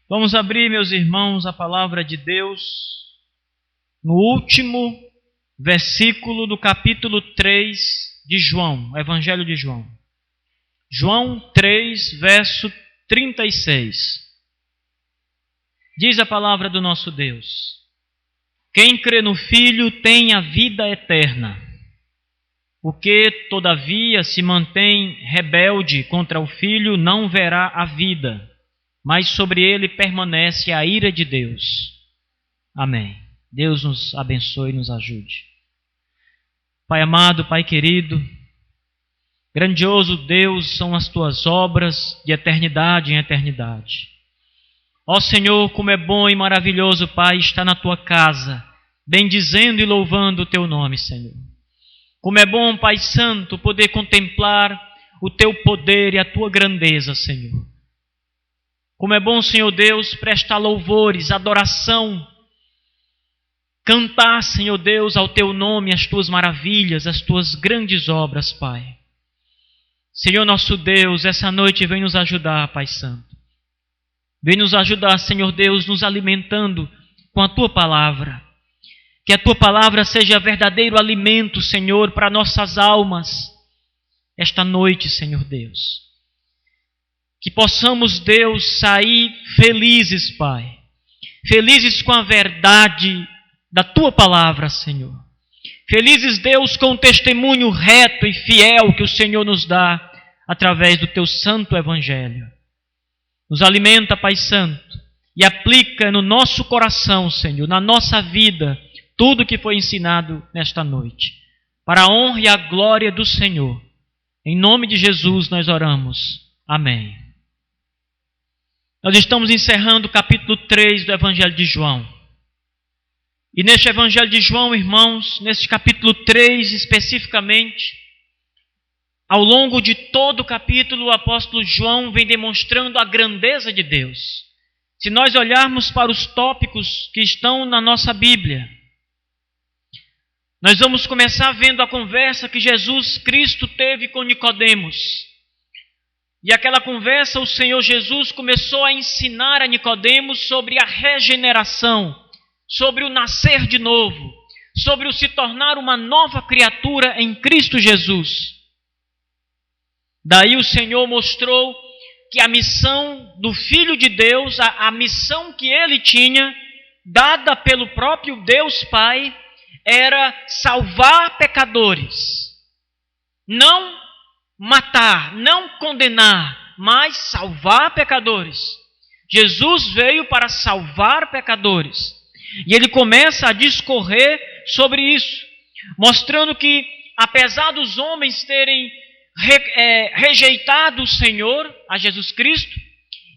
Vamos abrir, meus irmãos, a palavra de Deus no último versículo do capítulo 3 de João, Evangelho de João. João 3, verso 36. Diz a palavra do nosso Deus: quem crê no Filho tem a vida eterna. O que, todavia, se mantém rebelde contra o Filho não verá a vida, mas sobre ele permanece a ira de Deus. Amém. Deus nos abençoe e nos ajude. Pai amado, Pai querido, grandioso Deus são as tuas obras de eternidade em eternidade. Ó Senhor, como é bom e maravilhoso, Pai, estar na tua casa, bendizendo e louvando o teu nome, Senhor. Como é bom, Pai Santo, poder contemplar o teu poder e a tua grandeza, Senhor. Como é bom, Senhor Deus, prestar louvores, adoração, cantar, Senhor Deus, ao teu nome as tuas maravilhas, as tuas grandes obras, Pai. Senhor nosso Deus, essa noite vem nos ajudar, Pai Santo. Vem nos ajudar, Senhor Deus, nos alimentando com a tua palavra. Que a tua palavra seja verdadeiro alimento, Senhor, para nossas almas esta noite, Senhor Deus. Que possamos, Deus, sair felizes, Pai. Felizes com a verdade da tua palavra, Senhor. Felizes, Deus, com o testemunho reto e fiel que o Senhor nos dá através do teu santo evangelho. Nos alimenta, Pai Santo, e aplica no nosso coração, Senhor, na nossa vida, tudo que foi ensinado nesta noite. Para a honra e a glória do Senhor. Em nome de Jesus nós oramos. Amém. Nós estamos encerrando o capítulo 3 do Evangelho de João. E neste Evangelho de João, irmãos, neste capítulo 3 especificamente, ao longo de todo o capítulo, o apóstolo João vem demonstrando a grandeza de Deus. Se nós olharmos para os tópicos que estão na nossa Bíblia, nós vamos começar vendo a conversa que Jesus Cristo teve com Nicodemos. E aquela conversa, o Senhor Jesus começou a ensinar a Nicodemos sobre a regeneração, sobre o nascer de novo, sobre o se tornar uma nova criatura em Cristo Jesus. Daí o Senhor mostrou que a missão do Filho de Deus, a missão que ele tinha, dada pelo próprio Deus Pai, era salvar pecadores. Não matar, não condenar, mas salvar pecadores. Jesus veio para salvar pecadores. E ele começa a discorrer sobre isso, mostrando que, apesar dos homens terem rejeitado o Senhor, a Jesus Cristo,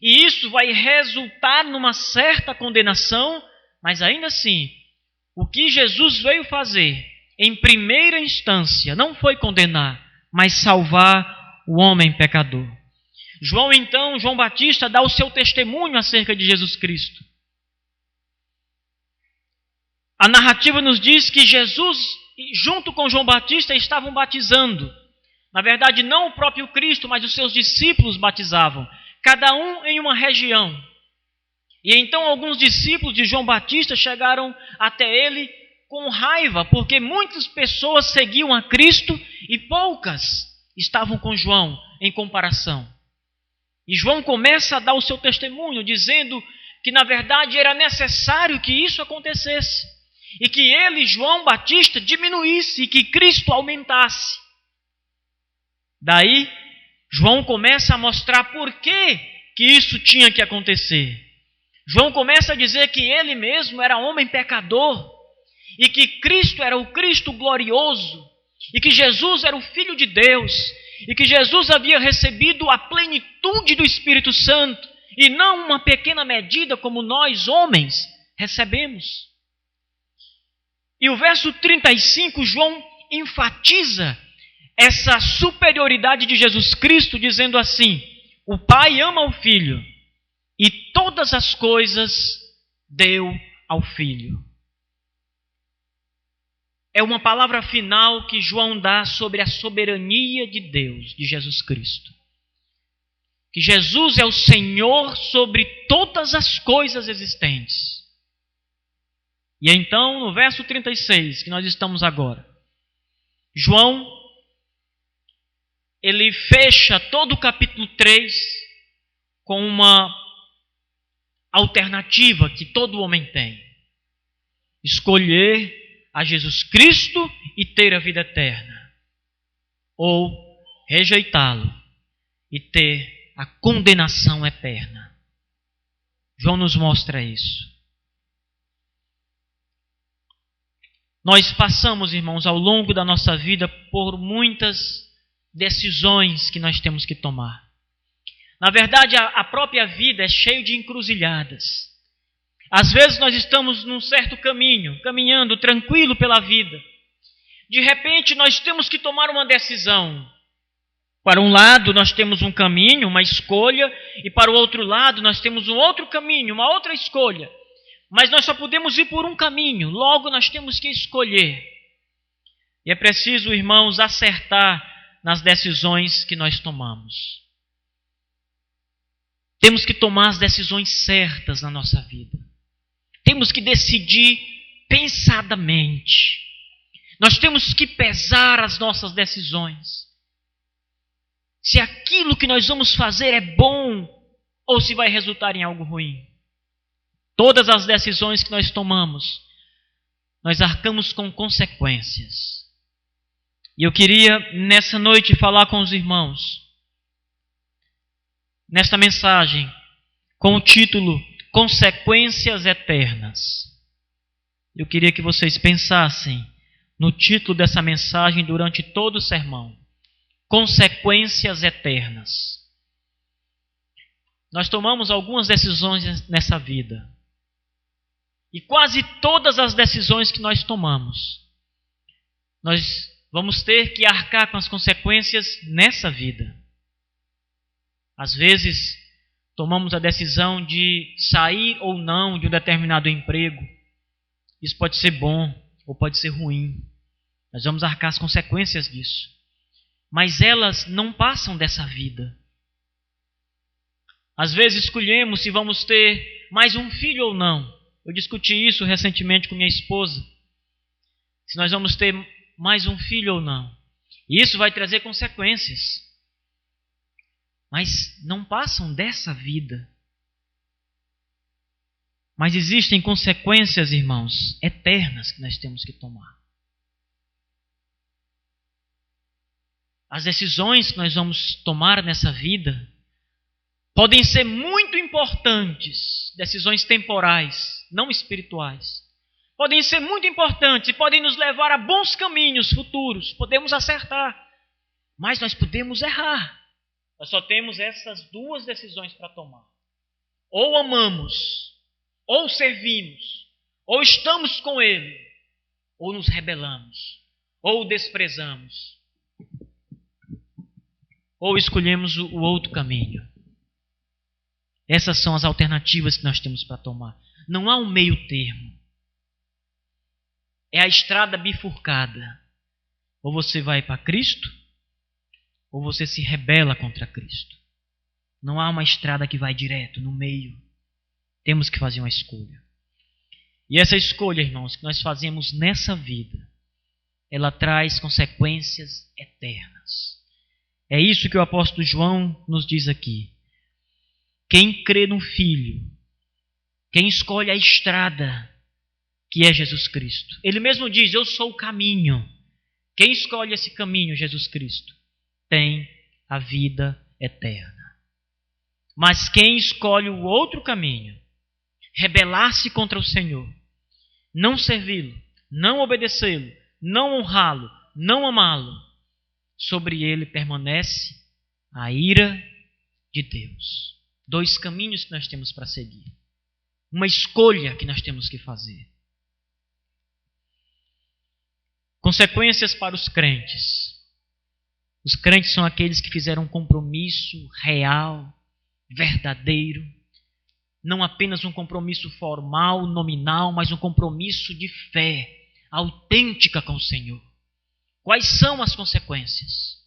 e isso vai resultar numa certa condenação, mas ainda assim, o que Jesus veio fazer, em primeira instância, não foi condenar, mas salvar o homem pecador. João Batista dá o seu testemunho acerca de Jesus Cristo. A narrativa nos diz que Jesus, junto com João Batista, estavam batizando. Na verdade, não o próprio Cristo, mas os seus discípulos batizavam, cada um em uma região. E então alguns discípulos de João Batista chegaram até ele com raiva, porque muitas pessoas seguiam a Cristo e poucas estavam com João em comparação. E João começa a dar o seu testemunho, dizendo que na verdade era necessário que isso acontecesse. E que ele, João Batista, diminuísse e que Cristo aumentasse. Daí, João começa a mostrar por que isso tinha que acontecer. João começa a dizer que ele mesmo era homem pecador e que Cristo era o Cristo glorioso e que Jesus era o Filho de Deus e que Jesus havia recebido a plenitude do Espírito Santo e não uma pequena medida como nós, homens, recebemos. E o verso 35, João enfatiza essa superioridade de Jesus Cristo, dizendo assim: o Pai ama o Filho e todas as coisas deu ao Filho. É uma palavra final que João dá sobre a soberania de Deus, de Jesus Cristo. que Jesus é o Senhor sobre todas as coisas existentes. E então, no verso 36, que nós estamos agora, João, ele fecha todo o capítulo 3 com uma alternativa que todo homem tem: escolher a Jesus Cristo e ter a vida eterna, ou rejeitá-lo e ter a condenação eterna. João nos mostra isso. Nós passamos, irmãos, ao longo da nossa vida por muitas decisões que nós temos que tomar. Na verdade, a própria vida é cheia de encruzilhadas. Às vezes nós estamos num certo caminho, caminhando tranquilo pela vida. De repente nós temos que tomar uma decisão. Para um lado nós temos um caminho, uma escolha, e para o outro lado nós temos um outro caminho, uma outra escolha. Mas nós só podemos ir por um caminho, logo nós temos que escolher. E é preciso, irmãos, acertar nas decisões que nós tomamos. Temos que tomar as decisões certas na nossa vida. Temos que decidir pensadamente. Nós temos que pesar as nossas decisões. Se aquilo que nós vamos fazer é bom ou se vai resultar em algo ruim. Todas as decisões que nós tomamos, nós arcamos com consequências. E eu queria, nessa noite, falar com os irmãos, nesta mensagem, com o título Consequências Eternas. Eu queria que vocês pensassem no título dessa mensagem durante todo o sermão. Consequências Eternas. Nós tomamos algumas decisões nessa vida. E quase todas as decisões que nós tomamos, nós vamos ter que arcar com as consequências nessa vida. Às vezes, tomamos a decisão de sair ou não de um determinado emprego. Isso pode ser bom ou pode ser ruim. Nós vamos arcar as consequências disso. Mas elas não passam dessa vida. Às vezes escolhemos se vamos ter mais um filho ou não. Eu discuti isso recentemente com minha esposa. Se nós vamos ter mais um filho ou não. E isso vai trazer consequências. Mas não passam dessa vida. Mas existem consequências, irmãos, eternas que nós temos que tomar. As decisões que nós vamos tomar nessa vida podem ser muito importantes, decisões temporais, não espirituais. Podem ser muito importantes e podem nos levar a bons caminhos futuros. Podemos acertar, mas nós podemos errar. Nós só temos essas duas decisões para tomar. Ou amamos, ou servimos, ou estamos com Ele, ou nos rebelamos, ou o desprezamos, ou escolhemos o outro caminho. Essas são as alternativas que nós temos para tomar. Não há um meio termo. É a estrada bifurcada. Ou você vai para Cristo, ou você se rebela contra Cristo. Não há uma estrada que vai direto, no meio. Temos que fazer uma escolha. E essa escolha, irmãos, que nós fazemos nessa vida, ela traz consequências eternas. É isso que o apóstolo João nos diz aqui. Quem crê no Filho, quem escolhe a estrada, que é Jesus Cristo. Ele mesmo diz, eu sou o caminho. Quem escolhe esse caminho, Jesus Cristo, tem a vida eterna. Mas quem escolhe o outro caminho, rebelar-se contra o Senhor, não servi-lo, não obedecê-lo, não honrá-lo, não amá-lo, sobre ele permanece a ira de Deus. Dois caminhos que nós temos para seguir. Uma escolha que nós temos que fazer. Consequências para os crentes. Os crentes são aqueles que fizeram um compromisso real, verdadeiro. Não apenas um compromisso formal, nominal, mas um compromisso de fé autêntica com o Senhor. Quais são as consequências?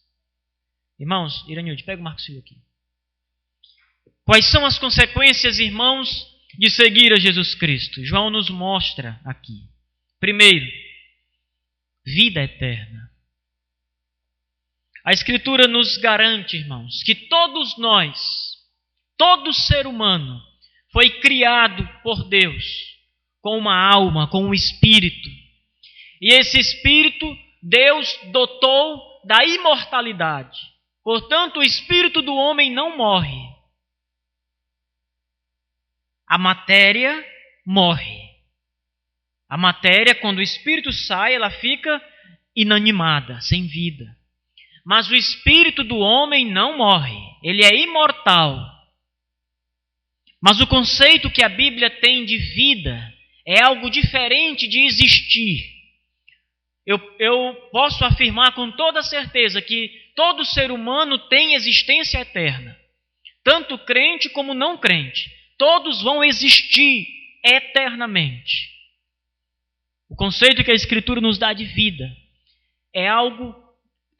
Irmãos, Iranilde, pega o Marcos Filho aqui. Quais são as consequências, irmãos, de seguir a Jesus Cristo? João nos mostra aqui. Primeiro, vida eterna. A Escritura nos garante, irmãos, que todos nós, todo ser humano, foi criado por Deus com uma alma, com um espírito. E esse espírito, Deus dotou da imortalidade. Portanto, o espírito do homem não morre. A matéria morre. A matéria, quando o espírito sai, ela fica inanimada, sem vida. Mas o espírito do homem não morre. Ele é imortal. Mas o conceito que a Bíblia tem de vida é algo diferente de existir. Eu posso afirmar com toda certeza que todo ser humano tem existência eterna. Tanto crente como não crente. Todos vão existir eternamente. O conceito que a Escritura nos dá de vida é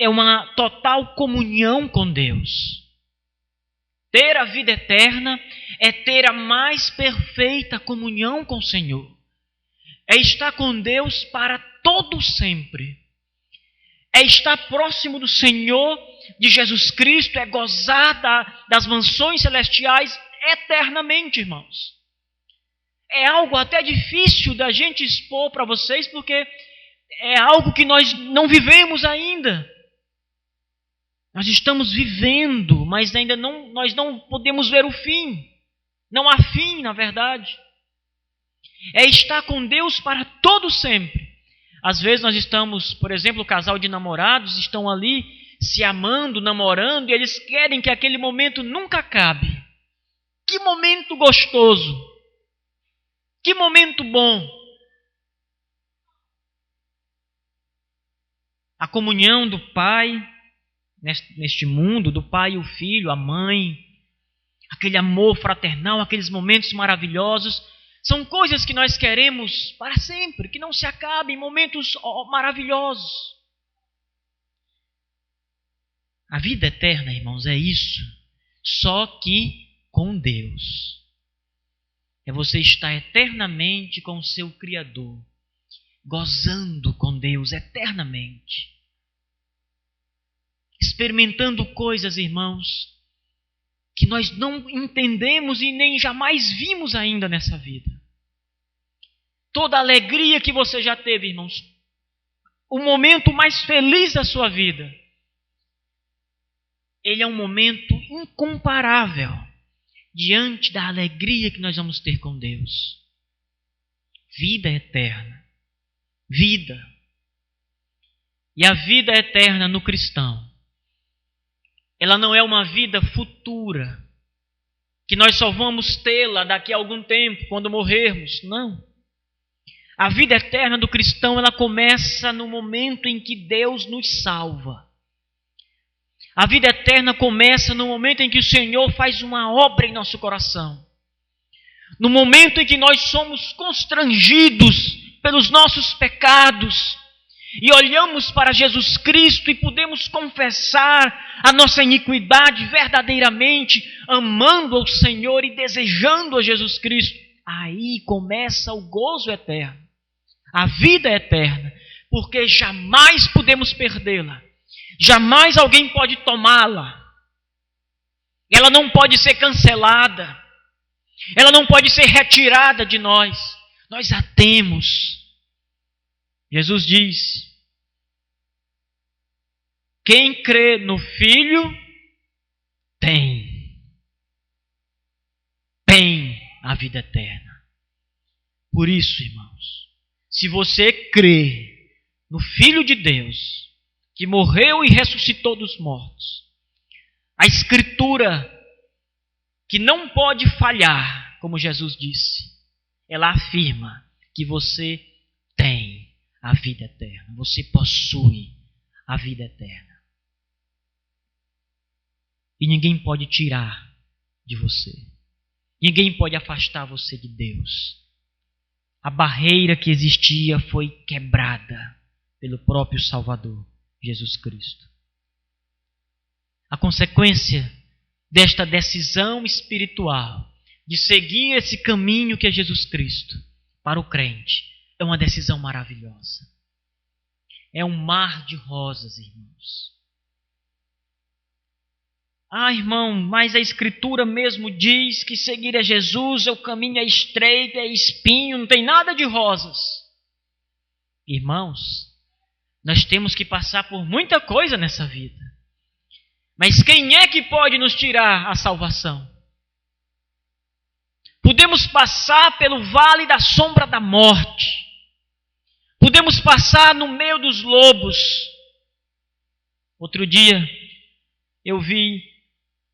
uma total comunhão com Deus. Ter a vida eterna é ter a mais perfeita comunhão com o Senhor. É estar com Deus para todo sempre. É estar próximo do Senhor, de Jesus Cristo, é gozar das mansões celestiais eternamente, irmãos. É algo até difícil da gente expor para vocês, porque é algo que nós não vivemos ainda. Nós estamos vivendo, mas ainda nós não podemos ver o fim. Não há fim, na verdade. É estar com Deus para todo sempre. Às vezes nós estamos, por exemplo, o casal de namorados estão ali se amando, namorando, e eles querem que aquele momento nunca acabe. Que momento gostoso! Que momento bom! A comunhão do Pai neste mundo, do Pai e o Filho, a Mãe, aquele amor fraternal, aqueles momentos maravilhosos, são coisas que nós queremos para sempre, que não se acabem, momentos maravilhosos. A vida eterna, irmãos, é isso, só que com Deus. É você estar eternamente com o seu Criador, gozando com Deus eternamente. Experimentando coisas, irmãos, que nós não entendemos e nem jamais vimos ainda nessa vida. Toda a alegria que você já teve, irmãos, o momento mais feliz da sua vida, ele é um momento incomparável diante da alegria que nós vamos ter com Deus. Vida eterna. Vida. E a vida eterna no cristão, ela não é uma vida futura, que nós só vamos tê-la daqui a algum tempo, quando morrermos. Não. A vida eterna do cristão, ela começa no momento em que Deus nos salva. A vida eterna começa no momento em que o Senhor faz uma obra em nosso coração. No momento em que nós somos constrangidos pelos nossos pecados e olhamos para Jesus Cristo e podemos confessar a nossa iniquidade verdadeiramente, amando ao Senhor e desejando a Jesus Cristo. Aí começa o gozo eterno, a vida eterna, porque jamais podemos perdê-la. Jamais alguém pode tomá-la. Ela não pode ser cancelada. Ela não pode ser retirada de nós. Nós a temos. Jesus diz: quem crê no Filho tem a vida eterna. Por isso, irmãos, se você crê no Filho de Deus, que morreu e ressuscitou dos mortos, a Escritura, que não pode falhar, como Jesus disse, ela afirma que você tem a vida eterna, você possui a vida eterna. E ninguém pode tirar de você. Ninguém pode afastar você de Deus. A barreira que existia foi quebrada pelo próprio Salvador, Jesus Cristo. A consequência desta decisão espiritual de seguir esse caminho que é Jesus Cristo para o crente é uma decisão maravilhosa. É um mar de rosas, irmãos. Ah, irmão, mas a Escritura mesmo diz que seguir a Jesus, o caminho é estreito, é espinho, não tem nada de rosas. Irmãos, nós temos que passar por muita coisa nessa vida. Mas quem é que pode nos tirar a salvação? Podemos passar pelo vale da sombra da morte. Podemos passar no meio dos lobos. Outro dia, eu vi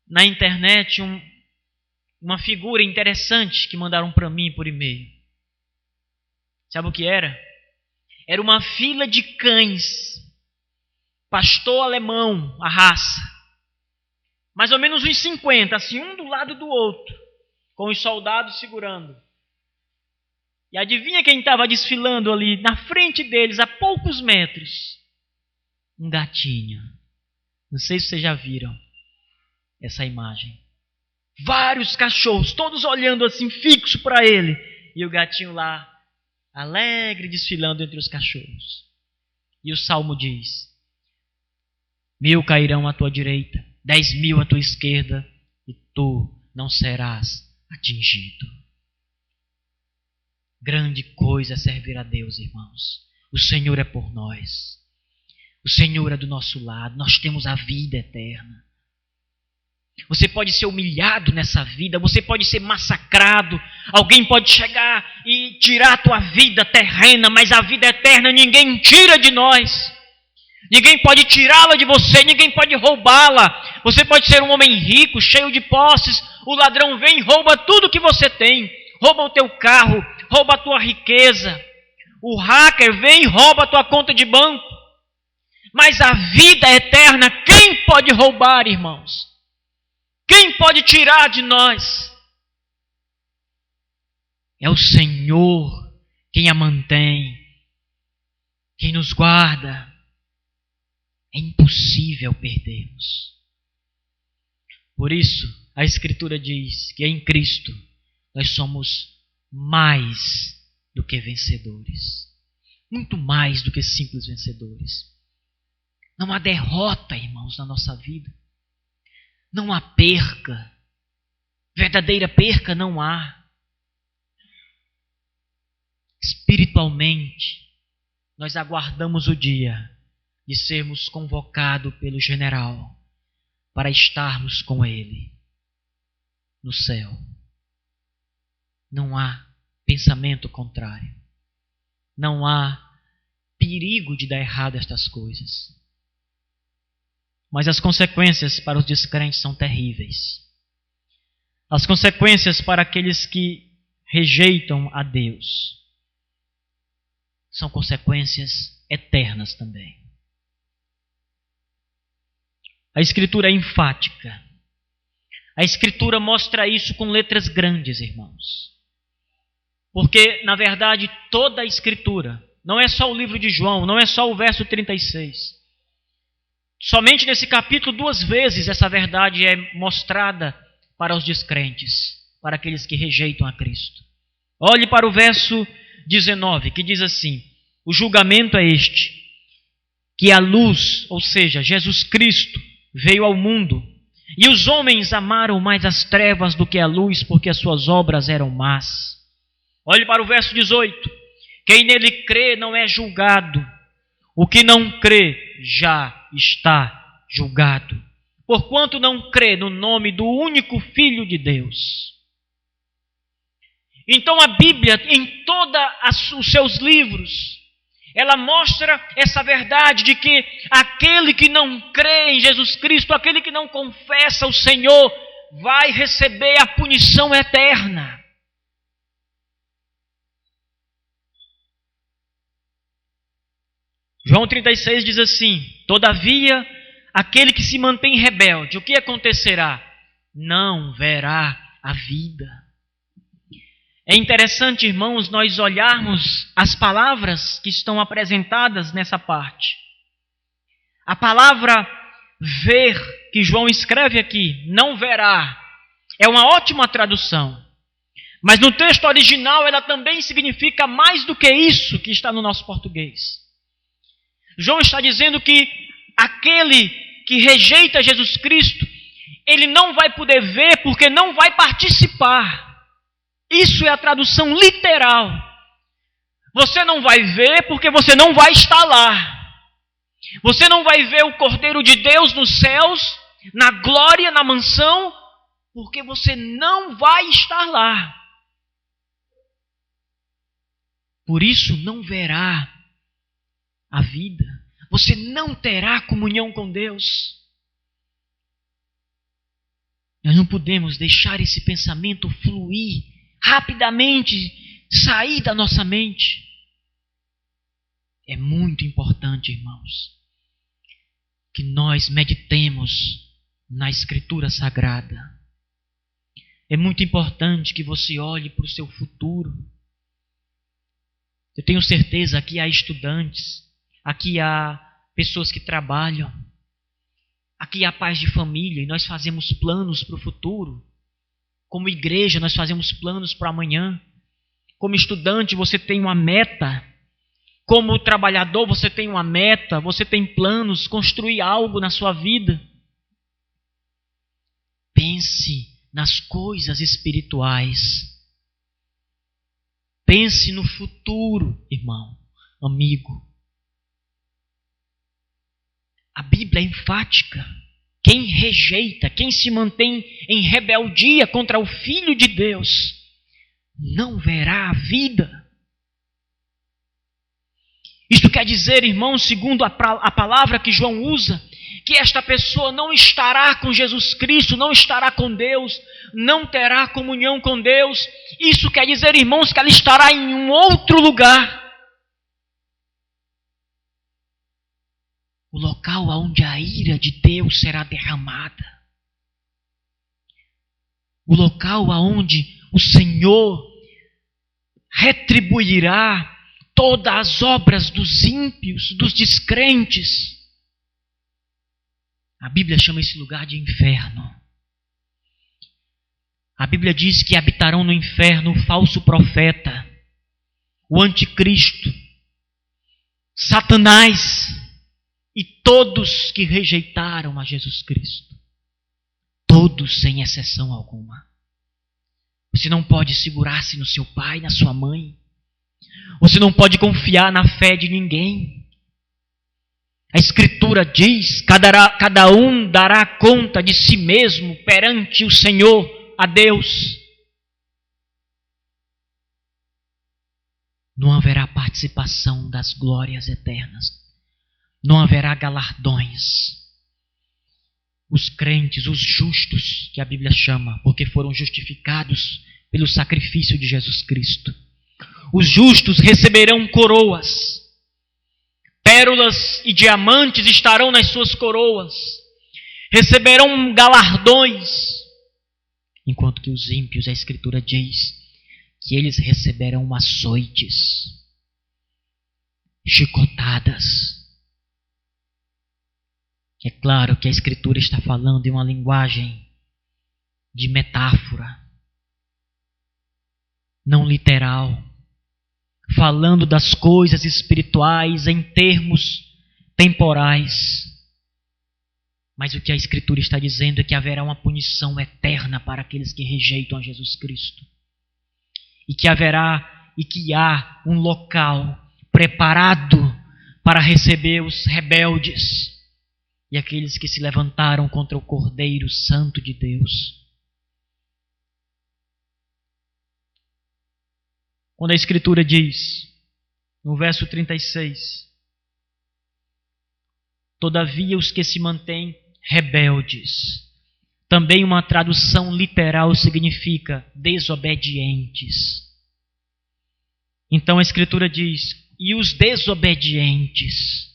na internet uma figura interessante que mandaram para mim por e-mail. Sabe o que era? Era uma fila de cães, pastor alemão, a raça. Mais ou menos uns 50, assim, um do lado do outro, com os soldados segurando. E adivinha quem estava desfilando ali na frente deles, a poucos metros? Um gatinho. Não sei se vocês já viram essa imagem. Vários cachorros, todos olhando assim fixo para ele. E o gatinho lá, alegre, desfilando entre os cachorros. E o Salmo diz: 1000 cairão à tua direita, 10.000 à tua esquerda, e tu não serás atingido. Grande coisa é servir a Deus, irmãos. O Senhor é por nós. O Senhor é do nosso lado. Nós temos a vida eterna. Você pode ser humilhado nessa vida, você pode ser massacrado, alguém pode chegar e tirar a tua vida terrena, mas a vida eterna ninguém tira de nós. Ninguém pode tirá-la de você, ninguém pode roubá-la. Você pode ser um homem rico, cheio de posses, o ladrão vem e rouba tudo que você tem. Rouba o teu carro, rouba a tua riqueza. O hacker vem e rouba a tua conta de banco. Mas a vida eterna, quem pode roubar, irmãos? Quem pode tirar de nós? É o Senhor quem a mantém, quem nos guarda. É impossível perdermos. Por isso, a Escritura diz que em Cristo nós somos mais do que vencedores. Muito mais do que simples vencedores. Não há derrota, irmãos, na nossa vida. Não há perca. Verdadeira perca não há. Espiritualmente, nós aguardamos o dia de sermos convocados pelo general para estarmos com ele no céu. Não há pensamento contrário. Não há perigo de dar errado estas coisas. Mas as consequências para os descrentes são terríveis. As consequências para aqueles que rejeitam a Deus são consequências eternas também. A Escritura é enfática. A Escritura mostra isso com letras grandes, irmãos. Porque, na verdade, toda a Escritura, não é só o livro de João, não é só o verso 36. Somente nesse capítulo 2 vezes essa verdade é mostrada para os descrentes, para aqueles que rejeitam a Cristo. Olhe para o verso 19, que diz assim: o julgamento é este, que a luz, ou seja, Jesus Cristo, veio ao mundo, e os homens amaram mais as trevas do que a luz, porque as suas obras eram más. Olhe para o verso 18, quem nele crê não é julgado, o que não crê já está julgado, porquanto não crê no nome do único Filho de Deus. Então a Bíblia, em todos os seus livros, ela mostra essa verdade de que aquele que não crê em Jesus Cristo, aquele que não confessa o Senhor, vai receber a punição eterna. João 36 diz assim: todavia, aquele que se mantém rebelde, o que acontecerá? Não verá a vida. É interessante, irmãos, nós olharmos as palavras que estão apresentadas nessa parte. A palavra ver, que João escreve aqui, não verá, é uma ótima tradução. Mas no texto original ela também significa mais do que isso que está no nosso português. João está dizendo que aquele que rejeita Jesus Cristo, ele não vai poder ver porque não vai participar. Isso é a tradução literal. Você não vai ver porque você não vai estar lá. Você não vai ver o Cordeiro de Deus nos céus, na glória, na mansão, porque você não vai estar lá. Por isso não verá a vida. Você não terá comunhão com Deus. Nós não podemos deixar esse pensamento fluir rapidamente, sair da nossa mente. É muito importante, irmãos, que nós meditemos na Escritura Sagrada. É muito importante que você olhe para o seu futuro. Eu tenho certeza que há estudantes, aqui há pessoas que trabalham, aqui há pais de família e nós fazemos planos para o futuro. Como igreja, nós fazemos planos para amanhã. Como estudante, você tem uma meta. Como trabalhador, você tem uma meta, você tem planos, construir algo na sua vida. Pense nas coisas espirituais. Pense no futuro, irmão, amigo. A Bíblia é enfática. Quem rejeita, quem se mantém em rebeldia contra o Filho de Deus, não verá a vida. Isto quer dizer, irmão, segundo a palavra que João usa, que esta pessoa não estará com Jesus Cristo, não estará com Deus, não terá comunhão com Deus. Isso quer dizer, irmãos, que ela estará em um outro lugar. O local onde a ira de Deus será derramada. O local onde o Senhor retribuirá todas as obras dos ímpios, dos descrentes. A Bíblia chama esse lugar de inferno. A Bíblia diz que habitarão no inferno o falso profeta, o anticristo, Satanás e todos que rejeitaram a Jesus Cristo. Todos, sem exceção alguma. Você não pode segurar-se no seu pai, na sua mãe. Você não pode confiar na fé de ninguém. A Escritura diz, cada um dará conta de si mesmo perante o Senhor, a Deus. Não haverá participação das glórias eternas. Não haverá galardões. Os crentes, os justos, que a Bíblia chama, porque foram justificados pelo sacrifício de Jesus Cristo. Os justos receberão coroas. Pérolas e diamantes estarão nas suas coroas. Receberão galardões. Enquanto que os ímpios, a Escritura diz, que eles receberão açoites, chicotadas. É claro que a Escritura está falando em uma linguagem de metáfora, não literal, falando das coisas espirituais em termos temporais. Mas o que a Escritura está dizendo é que haverá uma punição eterna para aqueles que rejeitam a Jesus Cristo. E que há um local preparado para receber os rebeldes e aqueles que se levantaram contra o Cordeiro Santo de Deus. Quando a Escritura diz, no verso 36, todavia os que se mantêm rebeldes, também uma tradução literal significa desobedientes. Então a Escritura diz, e os desobedientes.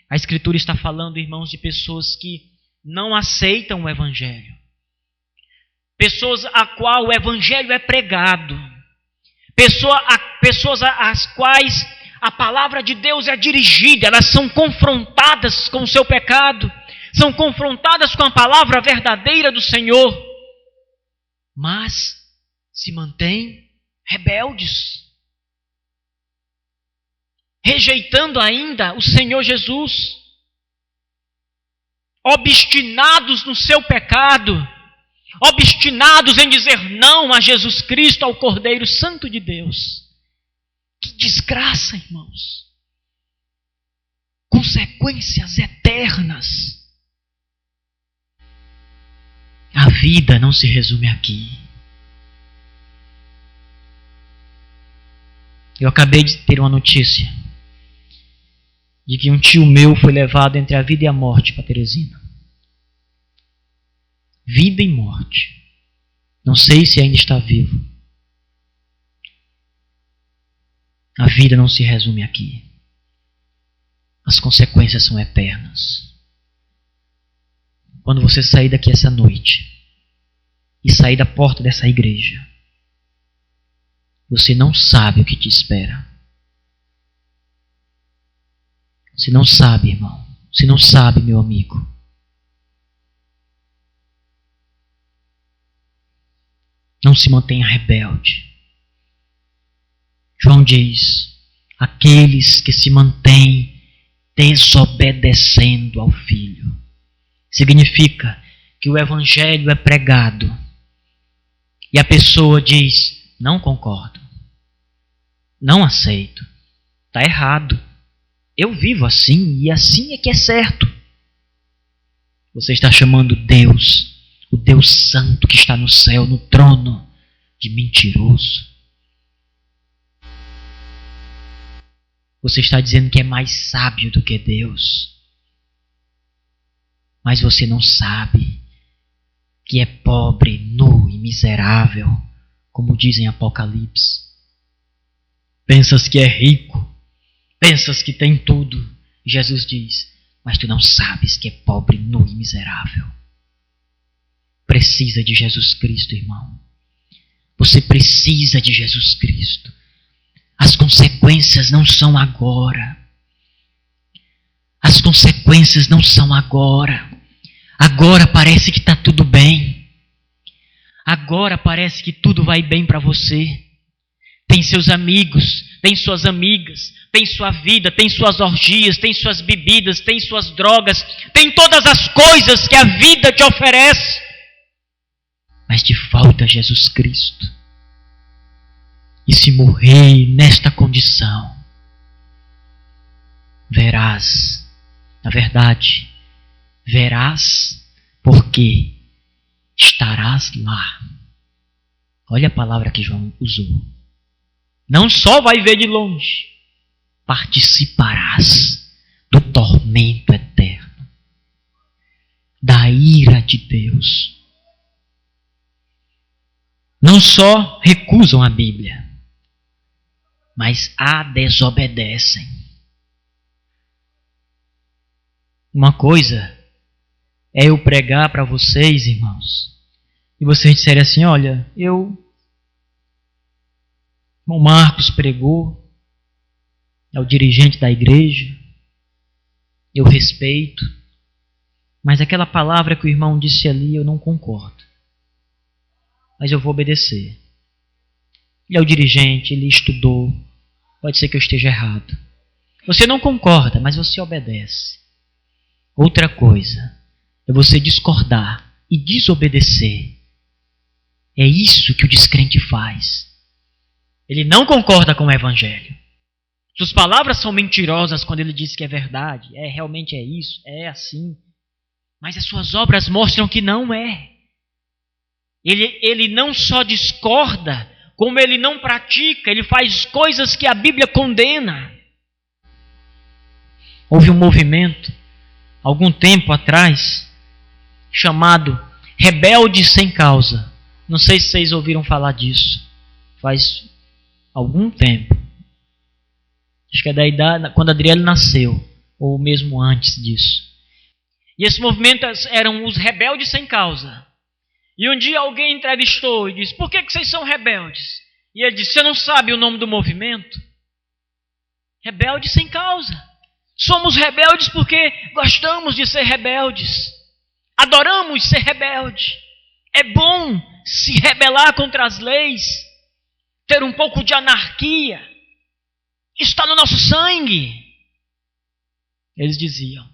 A Escritura está falando, irmãos, de pessoas que não aceitam o Evangelho. Pessoas a qual o Evangelho é pregado. Pessoas às quais a palavra de Deus é dirigida. Elas são confrontadas com o seu pecado. são confrontadas com a palavra verdadeira do Senhor, mas se mantêm rebeldes, rejeitando ainda o Senhor Jesus, obstinados no seu pecado, obstinados em dizer não a Jesus Cristo, ao Cordeiro Santo de Deus. Que desgraça, irmãos! Consequências eternas. A vida não se resume aqui. Eu acabei de ter uma notícia de que um tio meu foi levado entre a vida e a morte para Teresina. Vida e morte. Não sei se ainda está vivo. A vida não se resume aqui. As consequências são eternas. Quando você sair daqui essa noite e sair da porta dessa igreja, você não sabe o que te espera. Você não sabe, irmão. Você não sabe, meu amigo. Não se mantenha rebelde. João diz: aqueles que se mantêm desobedecendo ao Filho. Significa que o Evangelho é pregado e a pessoa diz: não concordo, não aceito, está errado, eu vivo assim e assim é que é certo. Você está chamando Deus, o Deus Santo que está no céu, no trono, de mentiroso. Você está dizendo que é mais sábio do que Deus. Mas você não sabe que é pobre, nu e miserável, como diz em Apocalipse. Pensas que é rico, pensas que tem tudo. Jesus diz: mas tu não sabes que é pobre, nu e miserável. Precisa de Jesus Cristo, irmão. Você precisa de Jesus Cristo. As consequências não são agora. As consequências não são agora. Agora parece que está tudo bem. Agora parece que tudo vai bem para você. Tem seus amigos, tem suas amigas, tem sua vida, tem suas orgias, tem suas bebidas, tem suas drogas, tem todas as coisas que a vida te oferece. Mas te falta Jesus Cristo. E se morrer nesta condição, verás, na verdade, verás porque estarás lá. Olha a palavra que João usou. Não só vai ver de longe, participarás do tormento eterno, da ira de Deus. Não só recusam a Bíblia, mas a desobedecem. Uma coisa é eu pregar para vocês, irmãos, e vocês disserem assim: olha, irmão Marcos pregou, é o dirigente da igreja, eu respeito, mas aquela palavra que o irmão disse ali eu não concordo, mas eu vou obedecer. Ele é o dirigente, ele estudou, pode ser que eu esteja errado. Você não concorda, mas você obedece. Outra coisa é você discordar e desobedecer. É isso que o descrente faz. Ele não concorda com o Evangelho. Suas palavras são mentirosas quando ele diz que é verdade. Realmente é isso, é assim. Mas as suas obras mostram que não é. Ele não só discorda, como ele não pratica, ele faz coisas que a Bíblia condena. Houve um movimento, algum tempo atrás, chamado Rebeldes Sem Causa. Não sei se vocês ouviram falar disso. Faz algum tempo. Acho que é da idade, quando Adriele nasceu, ou mesmo antes disso. E esse movimento eram os rebeldes sem causa. E um dia alguém entrevistou e disse: por que vocês são rebeldes? E ele disse: você não sabe o nome do movimento? Rebelde sem causa. Somos rebeldes porque gostamos de ser rebeldes. Adoramos ser rebelde. É bom se rebelar contra as leis, ter um pouco de anarquia. Isso está no nosso sangue. Eles diziam.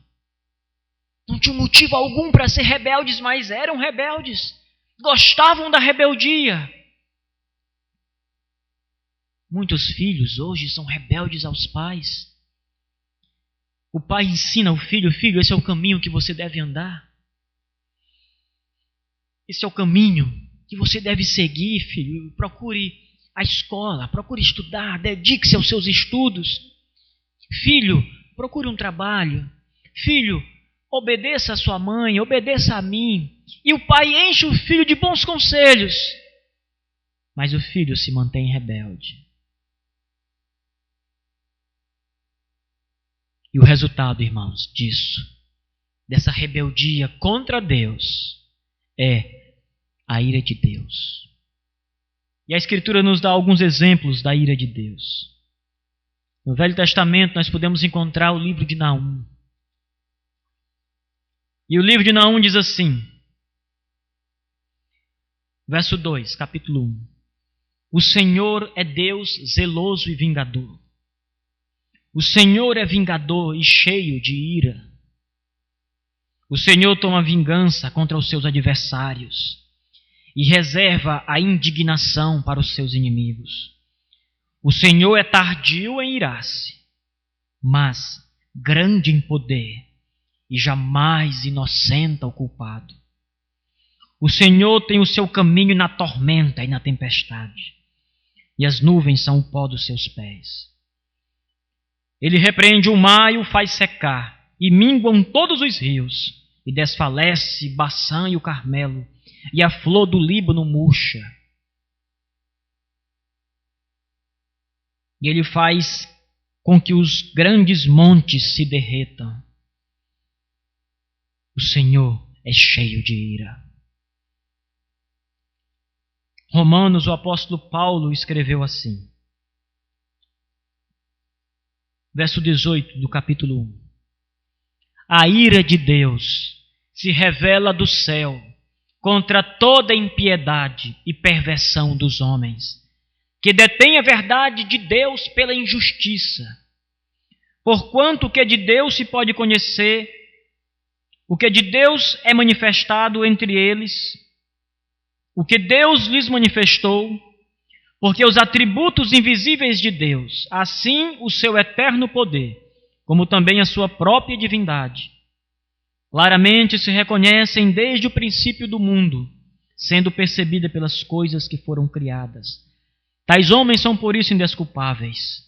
Não tinham motivo algum para ser rebeldes, mas eram rebeldes. Gostavam da rebeldia. Muitos filhos hoje são rebeldes aos pais. O pai ensina ao filho, filho, esse é o caminho que você deve andar. Esse é o caminho que você deve seguir, filho. Procure a escola, procure estudar, dedique-se aos seus estudos. Filho, procure um trabalho. Filho, obedeça a sua mãe, obedeça a mim. E o pai enche o filho de bons conselhos. Mas o filho se mantém rebelde. E o resultado, irmãos, dessa rebeldia contra Deus, é a ira de Deus. E a Escritura nos dá alguns exemplos da ira de Deus. No Velho Testamento nós podemos encontrar o livro de Naum. E o livro de Naum diz assim, verso 2, capítulo 1. O Senhor é Deus zeloso e vingador. O Senhor é vingador e cheio de ira. O Senhor toma vingança contra os seus adversários e reserva a indignação para os seus inimigos. O Senhor é tardio em irar-se, mas grande em poder e jamais inocenta o culpado. O Senhor tem o seu caminho na tormenta e na tempestade, e as nuvens são o pó dos seus pés. Ele repreende o mar e o faz secar, e minguam todos os rios, e desfalece Baçã e o Carmelo, e a flor do Líbano murcha. E ele faz com que os grandes montes se derretam. O Senhor é cheio de ira. Romanos, o apóstolo Paulo escreveu assim. Verso 18 do capítulo 1. A ira de Deus se revela do céu contra toda impiedade e perversão dos homens, que detêm a verdade de Deus pela injustiça. Porquanto o que de Deus se pode conhecer, o que de Deus é manifestado entre eles, o que Deus lhes manifestou, porque os atributos invisíveis de Deus, assim o seu eterno poder, como também a sua própria divindade, claramente se reconhecem desde o princípio do mundo, sendo percebida pelas coisas que foram criadas. Tais homens são por isso indesculpáveis,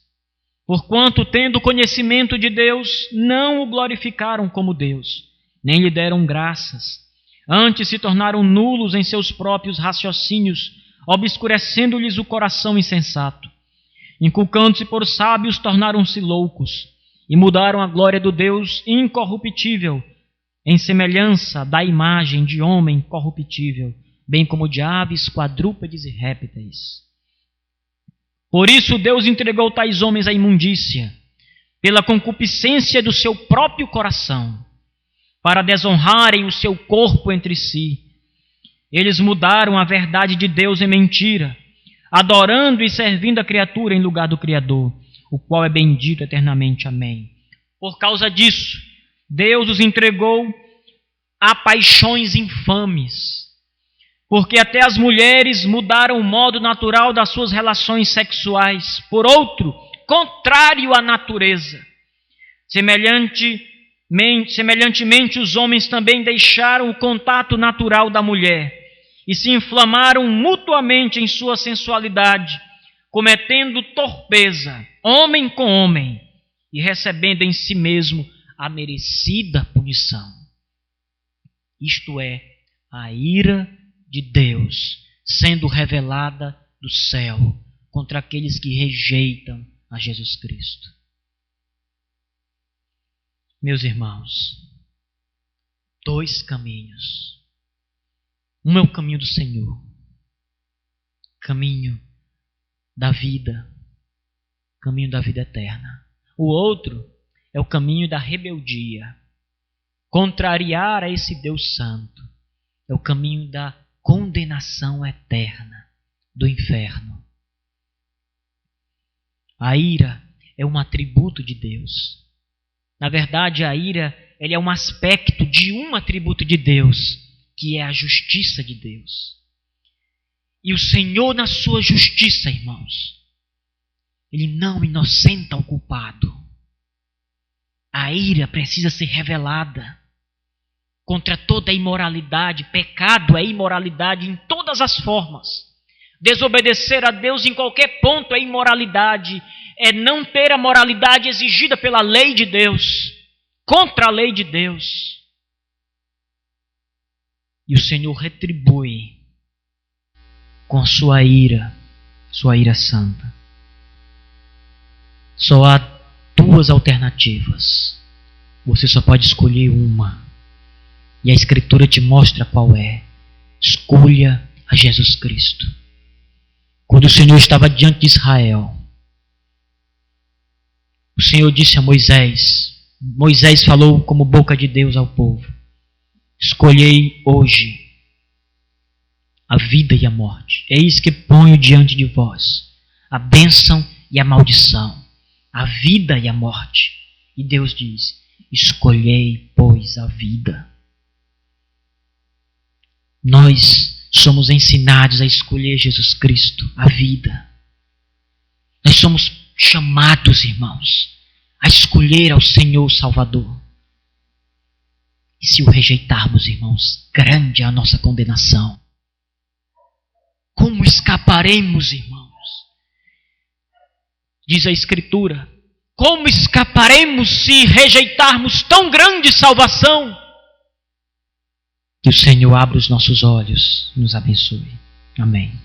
porquanto, tendo conhecimento de Deus, não o glorificaram como Deus, nem lhe deram graças. Antes se tornaram nulos em seus próprios raciocínios, obscurecendo-lhes o coração insensato. Inculcando-se por sábios, tornaram-se loucos, e mudaram a glória do Deus incorruptível, em semelhança da imagem de homem corruptível, bem como de aves, quadrúpedes e répteis. Por isso Deus entregou tais homens à imundícia, pela concupiscência do seu próprio coração, para desonrarem o seu corpo entre si. Eles mudaram a verdade de Deus em mentira, adorando e servindo a criatura em lugar do Criador, o qual é bendito eternamente. Amém. Por causa disso, Deus os entregou a paixões infames, porque até as mulheres mudaram o modo natural das suas relações sexuais por outro, contrário à natureza. Semelhantemente, os homens também deixaram o contato natural da mulher e se inflamaram mutuamente em sua sensualidade, cometendo torpeza, homem com homem, e recebendo em si mesmo a merecida punição. Isto é, a ira de Deus sendo revelada do céu contra aqueles que rejeitam a Jesus Cristo. Meus irmãos, dois caminhos. Um é o caminho do Senhor, caminho da vida eterna. O outro é o caminho da rebeldia. Contrariar a esse Deus Santo é o caminho da condenação eterna do inferno. A ira é um atributo de Deus. Na verdade, a ira ele é um aspecto de um atributo de Deus, que é a justiça de Deus. E o Senhor, na sua justiça, irmãos, Ele não inocenta o culpado. A ira precisa ser revelada contra toda a imoralidade. Pecado é imoralidade em todas as formas. Desobedecer a Deus em qualquer ponto é imoralidade. É não ter a moralidade exigida pela lei de Deus, contra a lei de Deus. E o Senhor retribui com a sua ira santa. Só há duas alternativas. Você só pode escolher uma. E a Escritura te mostra qual é. Escolha a Jesus Cristo. Quando o Senhor estava diante de Israel, o Senhor disse a Moisés, Moisés falou como boca de Deus ao povo: escolhei hoje a vida e a morte. Eis que ponho diante de vós a bênção e a maldição, a vida e a morte. E Deus diz: escolhei, pois, a vida. Nós somos ensinados a escolher Jesus Cristo, a vida. Nós somos chamados, irmãos, a escolher ao Senhor Salvador. E se o rejeitarmos, irmãos, grande é a nossa condenação. Como escaparemos, irmãos? Diz a Escritura: como escaparemos se rejeitarmos tão grande salvação? Que o Senhor abra os nossos olhos, nos abençoe. Amém.